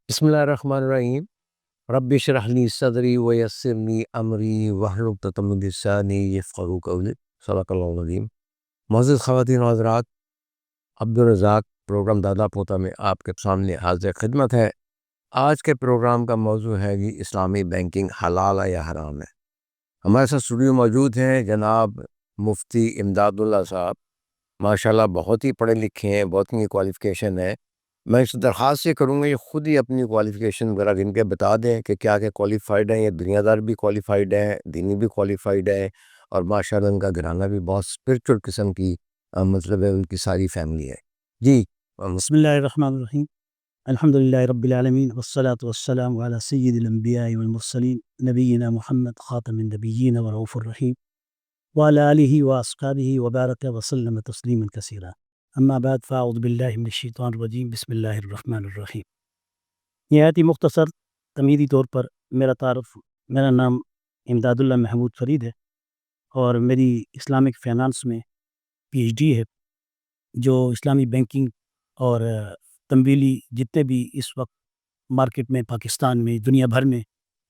بسم اللہ الرحمن الرحیم رب اشرح لی صدری ویسر لی امری واحلل عقدۃ من لسانی یفقہوا قولی صدق اللہ العظیم۔ معزز خواتین و حضرات، عبدالرزاق پروگرام دادا پوتا میں آپ کے سامنے حاضر خدمت ہے۔ آج کے پروگرام کا موضوع ہے جی اسلامی بینکنگ حلال ہے یا حرام ہے۔ ہمارے ساتھ اسٹوڈیو موجود ہیں جناب مفتی امداد اللہ صاحب، ماشاءاللہ بہت ہی پڑھے لکھے ہیں، بہت ہی کوالیفیکیشن ہے۔ میں اس درخواست یہ کروں گا یہ خود ہی اپنی کوالیفیکیشن وغیرہ گن کے بتا دیں کہ کیا کوالیفائڈ ہیں، یہ دنیا دار بھی کوالیفائڈ ہیں، دینی بھی کوالیفائڈ ہے، اور ماشاءاللہ ان کا گھرانہ بھی بہت اسپرچل قسم کی مطلب ہے، ان کی ساری فیملی ہے جی۔ بسم اللہ الرحمن الرحیم، الحمدللہ رب العالمین والصلاة والسلام علی سید الانبیاء والمرسلین نبینا محمد خاتم النبیین ورؤوف الرحیم وعلی آلہ واصحابہ وبارک وسلم تسلیما کثیرا، اما بعد فاعوذ باللہ من الشیطان الرجیم، بسم اللہ الرحمن الرحیم۔ نہایت ہی مختصر تمہیدی طور پر میرا تعارف، میرا نام امداد اللہ محمود فرید ہے اور میری اسلامک فائنانس میں پی ایچ ڈی ہے، جو اسلامی بینکنگ اور تمویلی جتنے بھی اس وقت مارکیٹ میں، پاکستان میں، دنیا بھر میں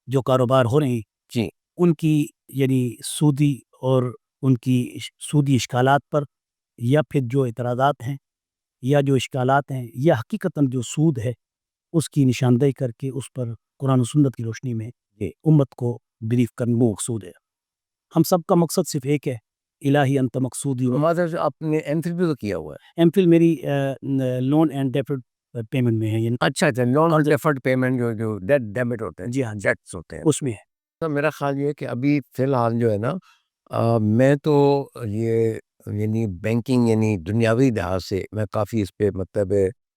جو کاروبار ہو رہے ہیں جی ان کی یعنی سودی اور ان کی سودی اشکالات پر، یا پھر جو اعتراضات ہیں یا جو اشکالات ہیں یا حقیقتاً جو سود ہے اس کی نشاندہی کر کے اس پر قرآن و سنت کی روشنی میں یہ امت کو بریف کرنا مقصود ہے۔ ہم سب کا مقصد صرف ایک ہے، الہی انت مقصودی۔ مادر آپ نے ایم فل بھی تو کیا ہوا ہے؟ ایم فل میری لون اینڈ ڈیفرڈ پیمنٹ میں ہے، یعنی اچھا لون اور ڈیفرڈ پیمنٹ جو ڈیبٹ ہوتے ہیں، جی ہاں ڈیٹس ہوتے ہیں، اس میں ہے۔ تو میرا خیال یہ ہے کہ ابھی فی الحال جو ہے نا میں تو یہ یعنی بینکنگ یعنی دنیاوی لحاظ سے میں کافی اس پہ مطلب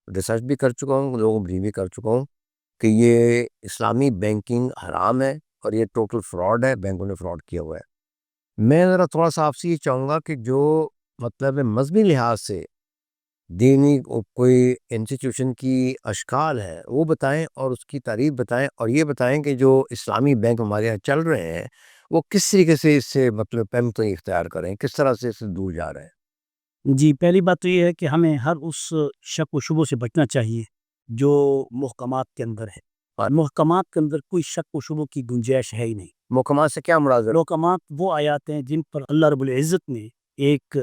ریسرچ بھی کر چکا ہوں، لوگوں کو بھی کر چکا ہوں کہ یہ اسلامی بینکنگ حرام ہے اور یہ ٹوٹل فراڈ ہے، بینکوں نے فراڈ کیا ہوا ہے۔ میں ذرا تھوڑا سا آپ سے یہ چاہوں گا کہ جو مطلب مذہبی لحاظ سے دینی کوئی انسٹیٹیوشن کی اشکال ہے وہ بتائیں اور اس کی تعریف بتائیں، اور یہ بتائیں کہ جو اسلامی بینک ہمارے یہاں چل رہے ہیں وہ کس طریقے سے اس سے مطلب پیمتیں اختیار کریں، کس طرح سے اس سے دور جا رہے ہیں۔ جی، پہلی بات تو یہ ہے کہ ہمیں ہر اس شک و شبہ سے بچنا چاہیے جو محکمات کے اندر ہے، اور محکمات کے اندر کوئی شک و شبہ کی گنجائش ہے ہی نہیں۔ محکمات سے کیا مراد ہے؟ محکمات وہ آیات ہیں جن پر اللہ رب العزت نے ایک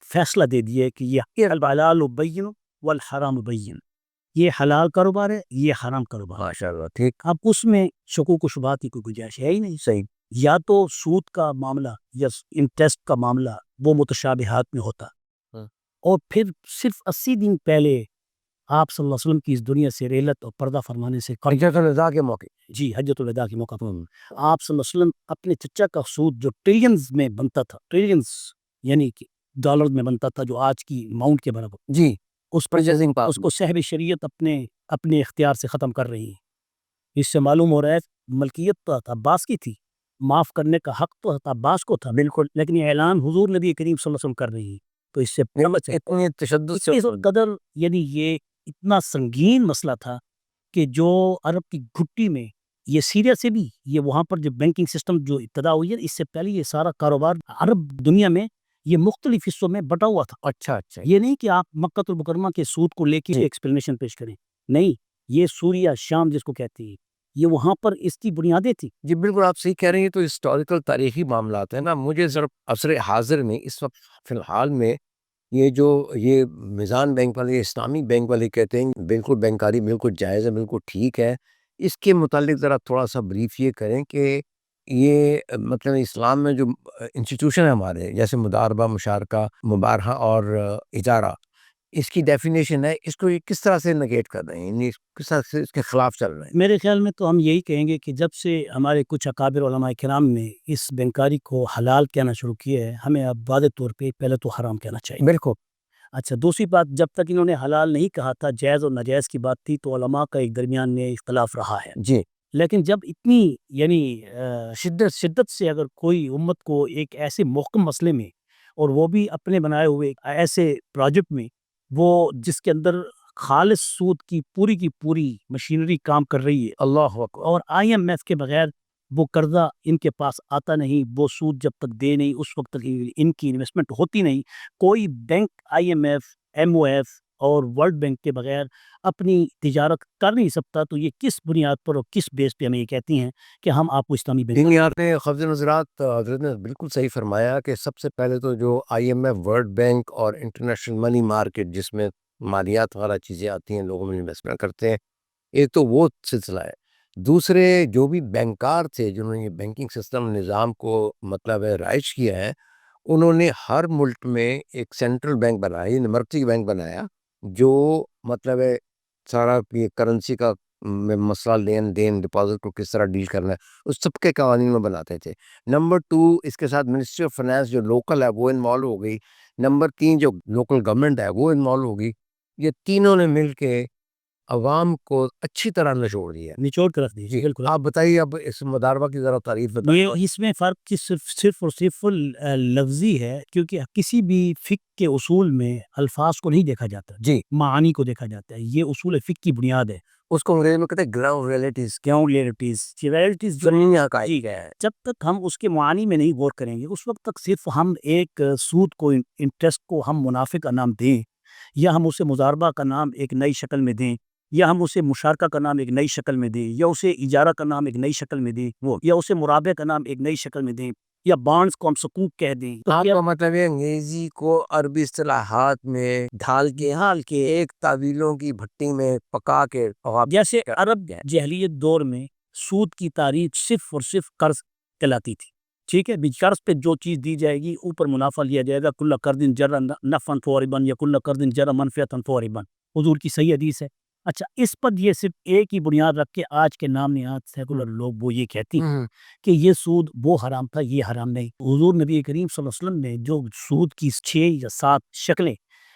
فیصلہ دے دیا ہے کہ یہ الحلال بین والحرام بین، یہ حلال کاروبار ہے، یہ حرام کاروبار ہے۔ ماشاءاللہ ٹھیک۔ اب اس میں شکوک و شبہات کی کوئی گنجائش ہے ہی نہیں۔ صحیح۔ یا تو سود کا معاملہ یا انٹرسٹ کا معاملہ وہ متشابہات میں ہوتا، اور پھر صرف 80 دن پہلے آپ صلی اللہ علیہ وسلم کی اس دنیا سے رحلت اور پردہ فرمانے سے حجۃ الوداع کے موقع، جی حجۃ الوداع کے موقع پر آپ صلی اللہ علیہ وسلم اپنے چچا کا سود جو ٹریلینز میں بنتا تھا، ٹریلینز یعنی کہ ڈالر میں بنتا تھا، جو آج کی اماؤنٹ کے برابر، جی اس کو صاحب شریعت اپنے اختیار سے ختم کر رہی ہیں۔ اس سے معلوم ہو رہا ہے ملکیت تو حضرت عباس کی تھی، معاف کرنے کا حق تو حضرت عباس کو تھا، بالکل، لیکن یہ اعلان حضور نبی کریم صلی اللہ علیہ وسلم کر رہی ہیں۔ تو اس سے اتنی تشدد سے اس قدر یعنی یہ اتنا سنگین مسئلہ تھا کہ جو عرب کی گھٹی میں، یہ سیریا سے بھی، یہ وہاں پر جو بینکنگ سسٹم جو ابتدا ہوئی ہے، اس سے پہلے یہ سارا کاروبار عرب دنیا میں یہ مختلف حصوں میں بٹا ہوا تھا۔ اچھا یہ نہیں کہ آپ مکہ المکرمہ کے سود کو لے کے ایکسپلینیشن پیش کریں، نہیں، یہ سوریا، شام جس کو کہتے ہیں، یہ وہاں پر اس کی بنیادیں تھی۔ جی بالکل آپ صحیح کہہ رہے ہیں، تو ہسٹوریکل تاریخی معاملات ہیں نا۔ مجھے ذرا عصر حاضر میں اس وقت فی الحال میں یہ میزان بینک والے، اسلامی بینک والے کہتے ہیں بالکل بینکاری بالکل جائز ہے، بالکل ٹھیک ہے، اس کے متعلق ذرا تھوڑا سا بریف یہ کریں کہ یہ مطلب اسلام میں جو انسٹیٹیوشن ہے ہمارے، جیسے مداربہ، مشارکہ، مبارہہ اور اجارہ، اس کی ڈیفینیشن ہے، اس کو یہ کس طرح سے نگیٹ کر رہے ہیں، یعنی کس طرح سے اس کے خلاف چل رہے ہیں؟ میرے خیال میں تو ہم یہی کہیں گے کہ جب سے ہمارے کچھ اکابر علماء کرام نے اس بینکاری کو حلال کہنا شروع کیا ہے، ہمیں اب واضح طور پہ پہلے تو حرام کہنا چاہیے۔ بالکل۔ اچھا، دوسری بات، جب تک انہوں نے حلال نہیں کہا تھا، جائز اور ناجائز کی بات تھی، تو علماء کا ایک درمیان میں اختلاف رہا ہے۔ جی لیکن جب اتنی یعنی شدت سے اگر کوئی امت کو ایک ایسے محکم مسئلے میں، اور وہ بھی اپنے بنائے ہوئے ایسے پروجیکٹ میں، وہ جس کے اندر خالص سود کی پوری مشینری کام کر رہی ہے، اللہ اکبر، اور آئی ایم ایف کے بغیر وہ قرضہ ان کے پاس آتا نہیں، وہ سود جب تک دے نہیں اس وقت تک ان کی انویسٹمنٹ ہوتی نہیں۔ کوئی bank, I M F, M O F اور ورلڈ بینک کے بغیر اپنی تجارت کر نہیں سکتا، تو یہ کس بنیاد پر اور کس بیس پہ ہمیں یہ کہتی ہیں کہ ہم آپ کو اسلامی بینک؟ یہاں پہ خفض نظرات حضرت نے بالکل صحیح فرمایا کہ سب سے پہلے تو جو I M F, world bank اور انٹرنیشنل منی مارکیٹ جس میں مالیات وغیرہ چیزیں آتی ہیں، لوگوں میں انویسٹمنٹ کرتے ہیں، ایک تو وہ سلسلہ ہے۔ دوسرے جو بھی بینکار تھے جنہوں نے یہ بینکنگ سسٹم نظام کو مطلب ہے رائج کیا ہے، انہوں نے ہر ملک میں ایک سینٹرل بینک بنایا، یعنی مرکزی بینک بنایا، جو مطلب ہے سارا یہ کرنسی کا مسئلہ لین دین ڈپازٹ کو کس طرح ڈیل کرنا ہے اس سب کے قوانین میں بناتے تھے۔ نمبر 2، اس کے ساتھ منسٹری آف فائنانس جو لوکل ہے وہ انوالو ہو گئی۔ نمبر 3، جو لوکل گورنمنٹ ہے وہ انوالو ہو گئی۔ یہ تینوں نے مل کے عوام کو اچھی طرح نچوڑ دیا ہے۔ نچوڑ کر رکھ دیجیے، جی بالکل۔ آپ بتائیے اب اس مداربہ کی ذرا تعریف بتائیے۔ یہ اس میں فرق صرف اور صرف لفظی ہے، کیونکہ کسی بھی فقہ کے اصول میں الفاظ کو نہیں دیکھا جاتا، جی معانی کو دیکھا جاتا ہے۔ یہ اصول فقہ کی بنیاد ہے۔ اس کو انگریزی میں کہتے ہیں گراؤنڈ ریئلٹیز، ریئلٹیز زمینی حقائق ہے۔ جب تک ہم اس کے معانی میں نہیں غور کریں گے، اس وقت تک صرف ہم ایک سود کو، انٹرسٹ کو ہم منافع کا نام دیں، یا ہم اسے مضاربہ کا نام ایک نئی شکل میں دیں، یا ہم اسے مشارکہ کا نام ایک نئی شکل میں دیں، یا اسے اجارہ کا نام ایک نئی شکل میں دیں، یا اسے مرابع کا نام ایک نئی شکل میں دیں، یا بانڈز کو ہم سکوک کہہ دیں، آپ کا مطلب ہے انگریزی کو عربی اصطلاحات میں ڈھال کے ایک تعویلوں کی بھٹی میں پکا کے، جیسے عرب جاہلیت دور میں سود کی تعریف صرف اور صرف قرض کہلاتی تھی، ٹھیک ہے، قرض پہ جو چیز دی جائے گی اوپر منافع لیا جائے گا، کل قرض جر نفعا فوربا، یا کل قرض جر منفعتا فوربا، حضور کی صحیح حدیث ہے۔ اچھا، اس پر یہ صرف ایک ہی بنیاد رکھ کے آج کے نام نہاد سیکولر لوگ وہ یہ کہتی ہیں کہ یہ سود وہ حرام تھا، یہ حرام نہیں۔ حضور نبی کریم صلی اللہ علیہ وسلم نے جو سود کی 6 یا 7 شکلیں،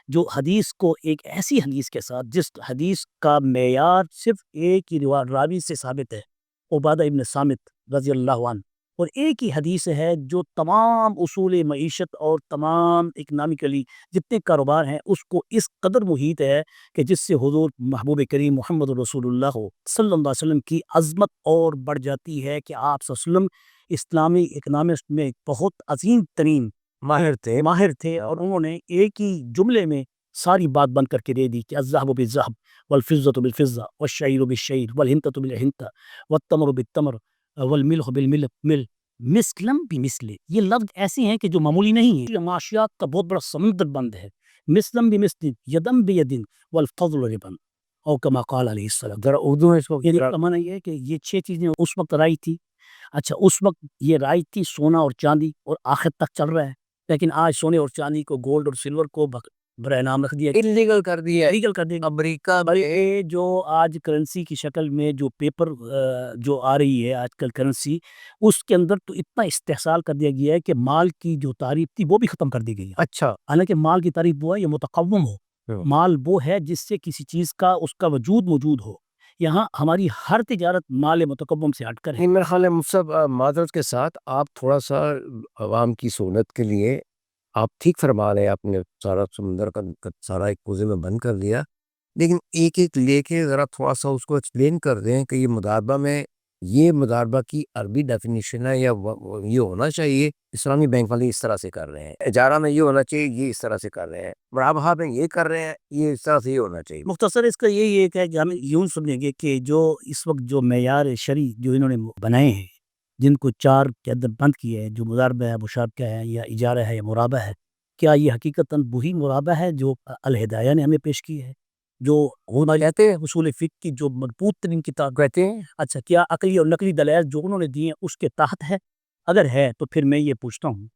جو حدیث کو ایک ایسی حدیث کے ساتھ جس حدیث کا معیار صرف ایک ہی راوی سے ثابت ہے، عبادہ ابن صامت رضی اللہ عنہ، اور ایک ہی حدیث ہے جو تمام اصول معیشت اور تمام اکنامکلی جتنے کاروبار ہیں اس کو اس قدر محیط ہے کہ جس سے حضور محبوب کریم محمد رسول اللہ صلی اللہ علیہ وسلم کی عظمت اور بڑھ جاتی ہے کہ آپ صلی اللہ علیہ وسلم اسلامی اکنامکس میں بہت عظیم ترین ماہر تھے، اور انہوں نے ایک ہی جملے میں ساری بات بند کر کے دے دی کہ الذهب بالذهب والفضة بالفضة والشعير بالشعير والحنطة بالحنطة والتمر بالتمر والملح بالملح مثلا بمثل۔ یہ لفظ ایسے ہیں کہ جو معمولی نہیں ہیں، معاشیات کا بہت بڑا سمندر بند ہے۔ مثلا بمثل، یدم بید، والفضل ربا، اور کما قال علیہ السلام۔ ذرا اردو میں اس کو یعنی کا معنی یہ ہے کہ یہ 6 چیزیں اس وقت رائج تھی۔ اچھا، اس وقت یہ رائج تھی سونا اور چاندی، اور آخر تک چل رہا ہے، لیکن آج سونے اور چاندی کو، گولڈ اور سلور کو برائے نام رکھ دیا، انلیگل کر دیا ہے۔ لیگل کر دیا۔ امریکہ بلکہ جو آج کرنسی کی شکل میں جو پیپر جو آ رہی ہے آج کل کرنسی، اس کے اندر تو اتنا استحصال کر دیا گیا ہے کہ مال کی جو تعریف تھی وہ بھی ختم کر دی گئی ہے۔ اچھا، حالانکہ مال کی تعریف وہ ہے یہ متقوم ہو، مال وہ ہے جس سے کسی چیز کا اس کا وجود موجود ہو۔ یہاں ہماری ہر تجارت مال متقوم سے ہٹ کر ہے۔ میرے خیال ہے مفصل معذرت کے ساتھ آپ تھوڑا سا عوام کی سہولت کے لیے آپ ٹھیک فرما رہے ہیں، آپ نے سارا سمندر کا سارا ایک کوزے میں بند کر دیا، لیکن ایک ایک لے کے ذرا تھوڑا سا اس کو ایکسپلین کر دیں کہ یہ مداربہ میں، یہ مداربہ کی عربی ڈیفینیشن ہے، یا یہ ہونا چاہیے اسلامی بینک والے اس طرح سے کر رہے ہیں، اجارہ میں یہ ہونا چاہیے، یہ اس طرح سے کر رہے ہیں، مرابحہ میں یہ کر رہے ہیں، یہ اس طرح سے یہ ہونا چاہیے۔ مختصر اس کا یہی ایک ہے کہ ہم یوں سمجھیں گے کہ جو اس وقت جو معیار شرعی جو انہوں نے بنائے ہیں، جن کو 4 کے اندر بند کیا ہے، جو مضاربہ ہے، مشارکہ ہے، یا اجارہ ہے، یا مرابہ ہے، کیا یہ حقیقتاً وہی مرابہ ہے جو الہدایہ نے ہمیں پیش کی ہے، جو ہونا کہتے ہیں اصول فقہ کی جو مضبوط ترین کتاب کہتے ہیں؟ اچھا، کیا عقلی اور نقلی دلائل جو انہوں نے دیے ہیں اس کے تحت ہے؟ اگر ہے تو پھر میں یہ پوچھتا ہوں،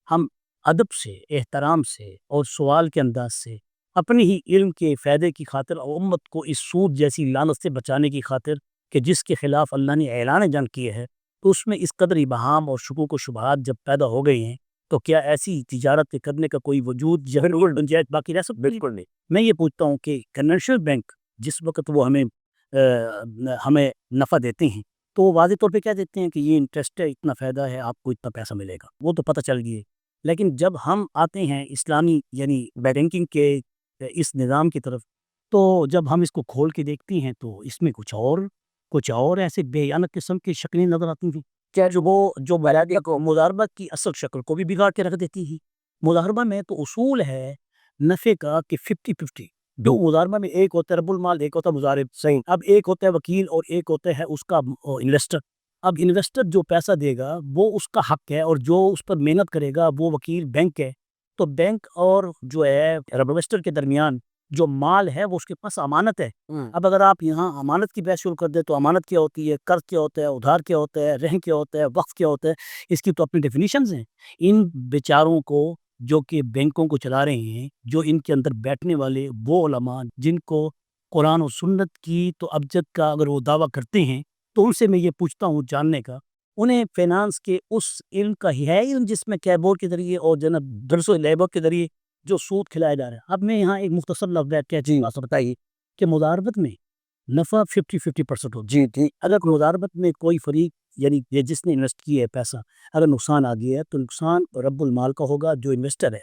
ہم ادب سے، احترام سے اور سوال کے انداز سے اپنی ہی علم کے فائدے کی خاطر اور امت کو اس سود جیسی لعنت سے بچانے کی خاطر کہ جس کے خلاف اللہ نے اعلان جنگ کیے ہے، تو اس میں اس قدر ابہام اور شکوک و شبہات جب پیدا ہو گئی ہیں، تو کیا ایسی تجارت کرنے کا کوئی وجود گنجائش باقی رہ سکتی؟ بالکل نہیں۔ میں یہ پوچھتا ہوں کہ کنونشنل بینک جس وقت وہ ہمیں نفع دیتے ہیں تو وہ واضح طور پہ کہہ دیتے ہیں کہ یہ انٹرسٹ ہے، اتنا فائدہ ہے، آپ کو اتنا پیسہ ملے گا، وہ تو پتہ چل گئی ہے۔ لیکن جب ہم آتے ہیں اسلامی یعنی بینکنگ کے اس نظام کی طرف، تو جب ہم اس کو کھول کے دیکھتے ہیں تو اس میں کچھ اور ایسے بیانہ قسم کی شکلیں نظر آتی ہیں کیا جو بلادیہ کو مضاربہ کی اصل شکل کو بھی بگاڑ کے رکھ دیتی ہیں۔ مضاربہ میں تو اصول ہے نفع کا کہ 50-50، دو مضاربہ میں ایک ہوتا ہے رب المال، ایک ہوتا ہے مضارب. صحیح. اب ایک ہوتا ہے وکیل اور ایک ہوتا ہے اس کا انویسٹر. اب انویسٹر جو پیسہ دے گا وہ اس کا حق ہے، اور جو اس پر محنت کرے گا وہ وکیل بینک ہے. تو بینک اور جو ہے رب انویسٹر کے درمیان جو مال ہے وہ اس کے پاس امانت ہے. اب اگر آپ یہاں امانت کی بحث شروع کر دیں تو امانت کیا ہوتی ہے، قرض کیا ہوتا ہے، ادھار کیا ہوتا ہے، رہن کیا ہوتا ہے، وقف کیا ہوتا ہے، اس کی تو اپنی ڈیفینیشنز ہیں. ان بیچاروں کو جو کہ بینکوں کو چلا رہے ہیں، جو ان کے اندر بیٹھنے والے وہ علماء جن کو قرآن و سنت کی تو ابجد کا اگر وہ دعویٰ کرتے ہیں، تو ان سے میں یہ پوچھتا ہوں جاننے کا، انہیں فینانس کے اس علم کا ہے علم جس میں کیبورڈ کے ذریعے اور جناب درس و لیبر کے ذریعے جو سود کھلایا جا رہا ہے. اب میں یہاں ایک مختصر لفظ کہتی ہوں، بتائیے کہ مضاربت میں نفع 50-50% ہوتا ہے. جی ٹھیک. اگر مضاربت میں کوئی فریق یعنی یہ جس نے انویسٹ کیا ہے پیسہ، اگر نقصان آ گیا ہے تو نقصان رب المال کا ہوگا جو انویسٹر ہے،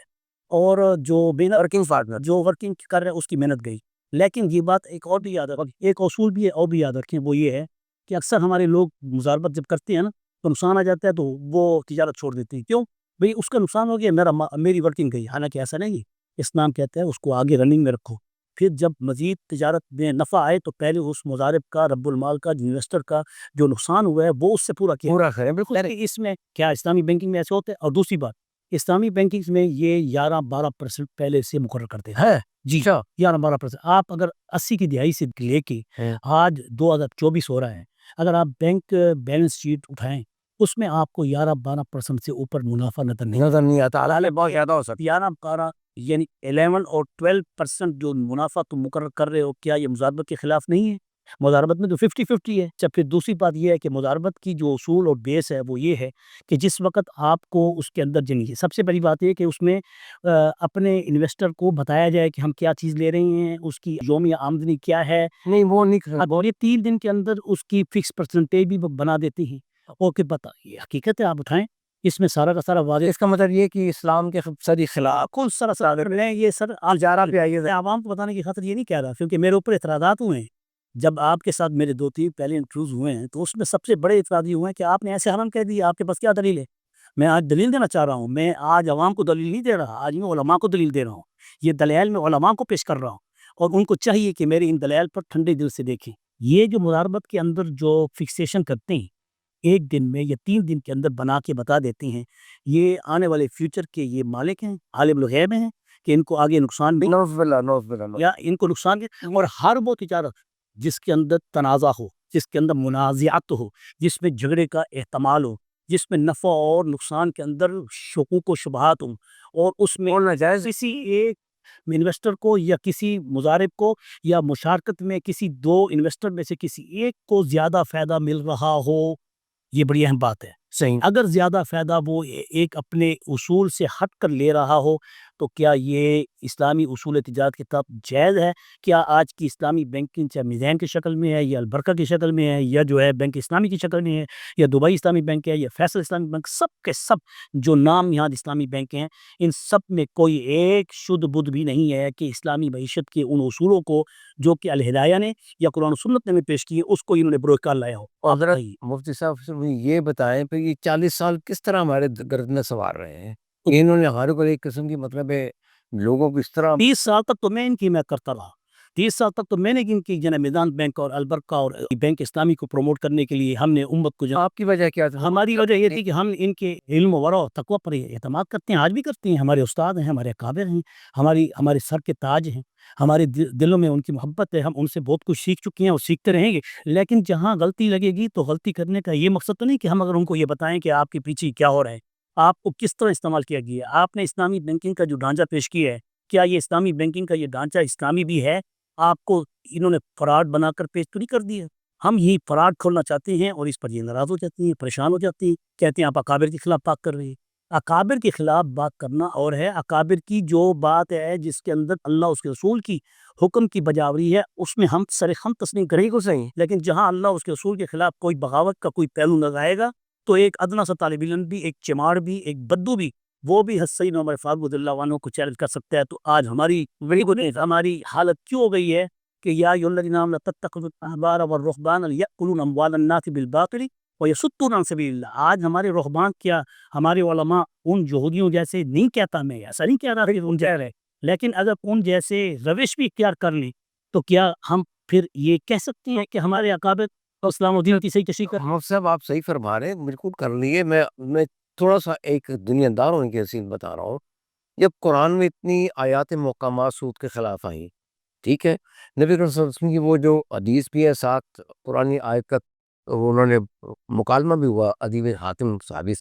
اور جو ورکنگ پارٹنر جو ورکنگ کر رہے ہیں اس کی محنت گئی. لیکن یہ بات ایک اور بھی یاد رکھیں، ایک اصول بھی ہے اور بھی یاد رکھیں، وہ یہ ہے کہ اکثر ہمارے لوگ مضاربت جب کرتے ہیں نا تو نقصان آ جاتا ہے تو وہ تجارت چھوڑ دیتے ہیں. کیوں بھئی؟ اس کا نقصان ہو گیا، میری ورکنگ گئی. حالانکہ ایسا نہیں ہے. اسلام کہتا ہے اس کو آگے رننگ میں رکھو، پھر جب مزید تجارت میں نفع آئے تو پہلے اس مضارب کا، رب المال کا، انویسٹر کا جو نقصان ہوا ہے وہ اس سے پورا کیا. پورا کریں. بالکل. اس میں کیا اسلامی بینکنگ میں ایسے ہوتے ہیں. اور دوسری بات، اسلامی بینکنگ میں یہ 11-12% پہلے سے مقرر کرتے ہیں. ہے جی 11-12%. آپ اگر 80 کی دہائی سے لے کے آج 2024 ہو رہا ہے، اگر آپ بینک بیلنس شیٹ اٹھائیں اس میں آپ کو 11-12% سے اوپر منافع نظر نہیں آتا. حالانکہ بہت زیادہ ہو سکتا 11-12 یعنی 11 اور 12% جو منافع تم مقرر کر رہے ہو، کیا یہ مضاربت کے خلاف نہیں ہے؟ مضاربت میں تو 50-50 ہے. جب پھر دوسری بات یہ ہے کہ مضاربت کی جو اصول اور بیس ہے وہ یہ ہے کہ جس وقت آپ کو اس کے اندر جنگی، سب سے بڑی بات یہ کہ اس میں اپنے انویسٹر کو بتایا جائے کہ ہم کیا چیز لے رہے ہیں، اس کی یومیہ آمدنی کیا ہے. نہیں وہ نہیں. اور یہ 3 دن کے اندر اس کی فکس پرسنٹیج بھی بنا دیتی ہیں. اوکے پتہ یہ حقیقت ہے، آپ اٹھائیں اس میں سارا کا سارا واضح. اس کا مطلب یہ کہ اسلام کے ساری خلاف کل سر میں یہ سر جارہ پہ آئیے عوام کو بتانے کی خاطر یہ نہیں کہہ رہا، کیونکہ میرے اوپر اعتراضات ہوئے ہیں. جب آپ کے ساتھ میرے 2-3 پہلے انٹرویوز ہوئے ہیں تو اس میں سب سے بڑے اعتراض یہ ہوئے ہیں کہ آپ نے ایسے حرام کہہ دیا، آپ کے پاس کیا دلیل ہے؟ میں آج دلیل دینا چاہ رہا ہوں. میں آج عوام کو دلیل نہیں دے رہا، آج میں علماء کو دلیل دے رہا ہوں. یہ دلائل میں علماء کو پیش کر رہا ہوں، اور ان کو چاہیے کہ میرے ان دلائل پر ٹھنڈے دل سے دیکھیں. یہ جو مضاربت کے اندر جو فکسیشن کرتے ہیں ایک دن میں یا 3 دن کے اندر بنا کے بتا دیتے ہیں، یہ آنے والے فیوچر کے یہ مالک ہیں، عالم الغیب ہیں کہ ان کو آگے نقصان بھی یا ان کو نقصان بھی. اور ہر وہ تجارت جس کے اندر تنازع ہو، جس کے اندر منازعات ہو، جس میں جھگڑے کا احتمال ہو، جس میں نفع اور نقصان کے اندر شکوک و شبہات ہوں، اور اس میں ناجائز کسی ایک انویسٹر کو یا کسی مضارب کو یا مشارکت میں کسی 2 انویسٹر میں سے کسی ایک کو زیادہ فائدہ مل رہا ہو، یہ بڑی اہم بات ہے. صحیح. اگر زیادہ فائدہ وہ ایک اپنے اصول سے ہٹ کر لے رہا ہو تو کیا یہ اسلامی اصول تجارت کے تحت جائز ہے؟ کیا آج کی اسلامی بینکنگ چاہے میزان کی شکل میں ہے یا البرکہ کی شکل میں ہے یا جو ہے بینک اسلامی کی شکل میں ہے یا دبئی اسلامی بینک ہے یا فیصل اسلامی بینک، سب کے سب جو نام یہاں اسلامی بینک ہیں ان سب میں کوئی ایک شدھ بدھ بھی نہیں ہے کہ اسلامی معیشت کے ان اصولوں کو جو کہ الہدایہ نے یا قرآن و سنت نے پیش کیے اس کو انہوں نے بروئے کار لایا ہو. حضرت مفتی صاحب یہ بتائیں پھر یہ 40 سال کس طرح ہمارے گردنیں سنوار رہے ہیں؟ انہوں نے ہمارے کو ایک قسم کی مطلب ہے لوگوں کو اس طرح 30 سال تک تو میں ان کی میں کرتا رہا. 30 سال تک تو میں نے ان کی جناب میدان بینک اور البرکہ اور بینک اسلامی کو پروموٹ کرنے کے لیے ہم نے امت کو آپ کی وجہ کیا تھا؟ ہماری وجہ یہ تھی کہ ہم ان کے علم و ورع و تقوی پر اعتماد کرتے ہیں، آج بھی کرتے ہیں. ہمارے استاد ہیں، ہمارے اکابر ہیں، ہمارے سر کے تاج ہیں، ہمارے دلوں میں ان کی محبت ہے. ہم ان سے بہت کچھ سیکھ چکے ہیں اور سیکھتے رہیں گے. لیکن جہاں غلطی لگے گی تو غلطی کرنے کا یہ مقصد تو نہیں کہ ہم اگر ان کو یہ بتائیں کہ آپ کے پیچھے کیا ہو رہا ہے، آپ کو کس طرح استعمال کیا گیا ہے، آپ نے اسلامی بینکنگ کا جو ڈھانچہ پیش کیا ہے کیا یہ اسلامی بینکنگ کا یہ ڈھانچہ اسلامی بھی ہے؟ آپ کو انہوں نے فراڈ بنا کر پیش تو نہیں کر دیا. ہم یہی فراڈ کھولنا چاہتے ہیں اور اس پر یہ ناراض ہو جاتی ہیں، پریشان ہو جاتی ہیں، کہتے ہیں آپ اکابر کے خلاف بات کر رہے ہیں. اکابر کے خلاف بات کرنا اور ہے، اکابر کی جو بات ہے جس کے اندر اللہ اس کے رسول کی حکم کی بجاوری ہے اس میں ہم سرخم تسلیم کریں گے صحیح. لیکن جہاں اللہ اس کے رسول کے خلاف کوئی بغاوت کا کوئی پہلو نظر آئے گا تو ایک ادنا سا طالب علم بھی، ایک چماڑ بھی، ایک بدو بھی، وہ بھی سیدنا عمر فاروق رضی اللہ عنہ کو چیلنج کر سکتا ہے. تو آج ہماری حالت کیوں ہو گئی ہے کہ یا ایھا الذین آمنوا لا تتخذوا الاحبار والرهبان یأکلون اموال الناس بالباطل ویصدون عن سبیل اللہ. آج ہمارے رہبان کیا ہمارے علماء ان یہودیوں جیسے نہیں کہتا، میں ایسا نہیں کہہ رہا کہ ان جہل ہے، لیکن اگر ان جیسے روش بھی اختیار کر لیں تو کیا ہم پھر یہ کہہ سکتے ہیں کہ ہمارے اکابر اسلام الدین کی صحیح تشریح کر؟ مفتی صاحب آپ صحیح فرما رہے ہیں، بالکل کر لیے. میں تھوڑا سا ایک دنیا دار ہونے کی حیثیت بتا رہا ہوں. جب قرآن میں اتنی آیات محکمات سود کے خلاف آئیں، ٹھیک ہے، نبی کریم صلی اللہ علیہ وسلم کی وہ جو حدیث بھی ہے ساتھ قرآن آیت کا انہوں نے مکالمہ بھی ہوا ادیب حاتم صحابی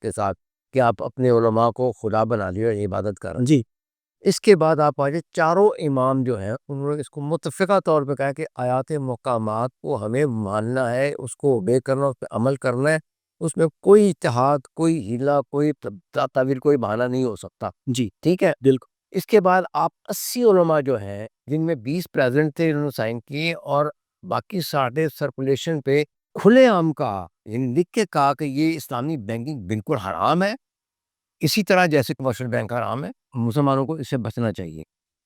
کے ساتھ کہ آپ اپنے علماء کو خدا بنا لیے اور عبادت کر رہے ہیں. جی اس کے بعد آپ آجائے چاروں امام جو ہیں انہوں نے اس کو متفقہ طور پہ کہا کہ آیات محکمات کو ہمیں ماننا ہے، اس کو اوبے کرنا، اس پہ عمل کرنا ہے، اس میں کوئی اتحاد، کوئی ہیلا، کوئی تعویل، کوئی بہانہ نہیں ہو سکتا. جی ٹھیک ہے. بالکل. اس کے بعد آپ 80 علماء جو ہیں جن میں 20 پریزنٹ تھے انہوں نے سائن کیے اور باقی 60 سرکولیشن پہ کھلے عام کہا، یعنی لکھ کے کہا کہ یہ اسلامی بینکنگ بالکل حرام ہے، اسی طرح جیسے کمرشل بینک حرام ہے، مسلمانوں کو اس سے بچنا چاہیے.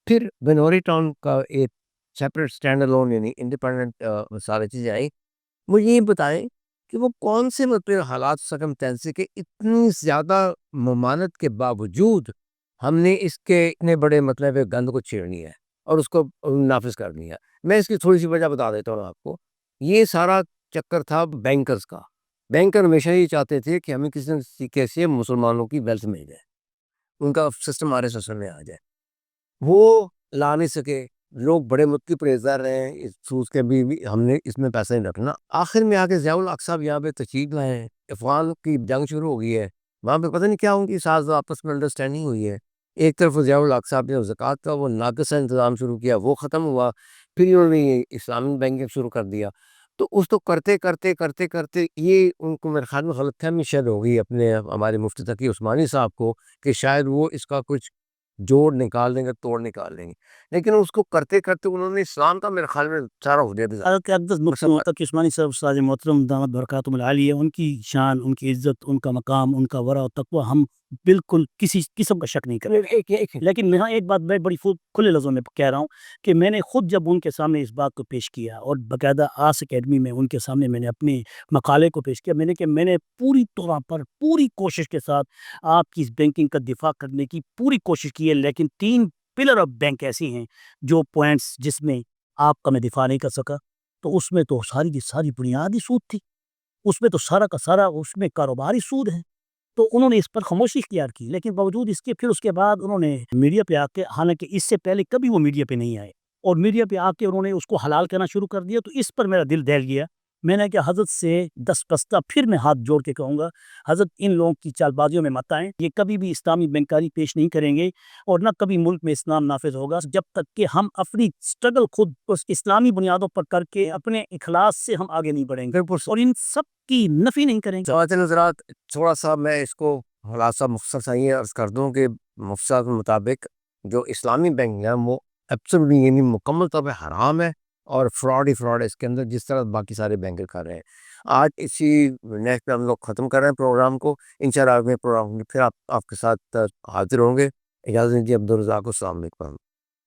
پھر بنوری ٹاؤن کا ایک سیپریٹ اسٹینڈ الون یعنی انڈیپینڈنٹ سارے چیزیں آئی. مجھے یہ بتائیں کہ وہ کون سے مطلب حالات سرکمسٹینس کہ اتنی زیادہ ممانت کے باوجود ہم نے اس کے اتنے بڑے مطلب گند کو چھیڑنی ہے اور اس کو نافذ کرنی ہے. میں اس کی تھوڑی سی وجہ بتا دیتا ہوں آپ کو. یہ سارا چکر تھا بینکرز کا. بینکر ہمیشہ یہ چاہتے تھے کہ ہمیں کسی نہ کسی طریقے سے مسلمانوں کی ویلتھ مل جائے، ان کا سسٹم ہمارے سسٹم میں آ جائے. وہ لا نہیں سکے. لوگ بڑے متقی پرہیزگار رہے ہیں، اس سوچ کے بھی ہم نے اس میں پیسہ نہیں رکھنا. آخر میں آ کے ضیاء الحق صاحب یہاں پہ تشریف لائے ہیں، افغان کی جنگ شروع ہو گئی ہے، وہاں پہ پتہ نہیں کیا ان کی ساز آپس میں انڈرسٹینڈنگ ہوئی ہے. ایک طرف ضیاء الحق صاحب نے زکوٰۃ کا وہ ناقصہ انتظام شروع کیا، وہ ختم ہوا، پھر انہوں نے یہ اسلامی بینکنگ شروع کر دیا. تو اس کو کرتے کرتے کرتے کرتے یہ ان کو میرے خیال میں غلط فہمی شاید ہو گئی اپنے ہمارے مفتی تقی عثمانی صاحب کو کہ شاید وہ اس کا کچھ جوڑ نکال دیں گے، توڑ نکال دیں گے. لیکن اس کو کرتے کرتے انہوں نے اسلام کا میرے خیال میں سارا ہو دیا. حضرت اقدس مفتی تقی عثمانی صاحب استاد محترم دامت برکاتہم العالیہ، ان کی شان، ان کی عزت، ان کا مقام، ان کا ورع و تقوی ہم بالکل کسی قسم کا شک نہیں کرتے. لیکن میں ایک بات میں بڑی کھلے لفظوں میں کہہ رہا ہوں کہ میں نے خود جب ان کے سامنے اس بات کو پیش کیا اور باقاعدہ آس اکیڈمی میں ان کے سامنے میں نے اپنے مقالے کو پیش کیا، میں نے پوری طور پر پوری کوشش کے ساتھ آپ کی اس بینکنگ کا دفاع کرنے کی پوری کوشش کی ہے. لیکن 3 پلر آف بینک ایسی ہیں جو پوائنٹس جس میں آپ کا میں دفاع نہیں کر سکا. تو اس میں تو ساری کی ساری بنیادی سود تھی، اس میں تو سارا کا سارا اس میں کاروباری سود ہے. تو انہوں نے اس پر خاموشی اختیار کی، لیکن باوجود اس کے پھر اس کے بعد انہوں نے میڈیا پہ آ کے، حالانکہ اس سے پہلے کبھی وہ میڈیا پہ نہیں آئے، اور میڈیا پہ آ کے انہوں نے اس کو حلال کرنا شروع کر دیا. تو اس پر میرا دل دہل گیا. میں نے کہا حضرت سے دستبستہ پھر میں ہاتھ جوڑ کے کہوں گا، حضرت ان لوگوں کی چال بازیوں میں مت آئیں. یہ کبھی بھی اسلامی بینکاری پیش نہیں کریں گے اور نہ کبھی ملک میں اسلام نافذ ہوگا جب تک کہ ہم اپنی اسٹرگل خود اس اسلامی بنیادوں پر کر کے اپنے اخلاص سے ہم آگے نہیں بڑھیں گے اور ان سب کی نفی نہیں کریں گے. جماعت نظرات تھوڑا سا میں اس کو خلاصہ مختصر سا یہ عرض کر دوں کہ مفتی صاحب کے مطابق جو اسلامی بینک ہے وہ ایبسولوٹلی یعنی مکمل طور پہ حرام ہے اور فراڈ ہی فراڈ ہے اس کے اندر، جس طرح باقی سارے بینک کر رہے ہیں. آج اسی نیکسٹ پہ ہم لوگ ختم کر رہے ہیں پروگرام کو. انشاءاللہ اگلے پروگرام میں پھر آپ کے ساتھ حاضر ہوں گے. اجازت دیجیے. عبدالرزاق، السلام علیکم.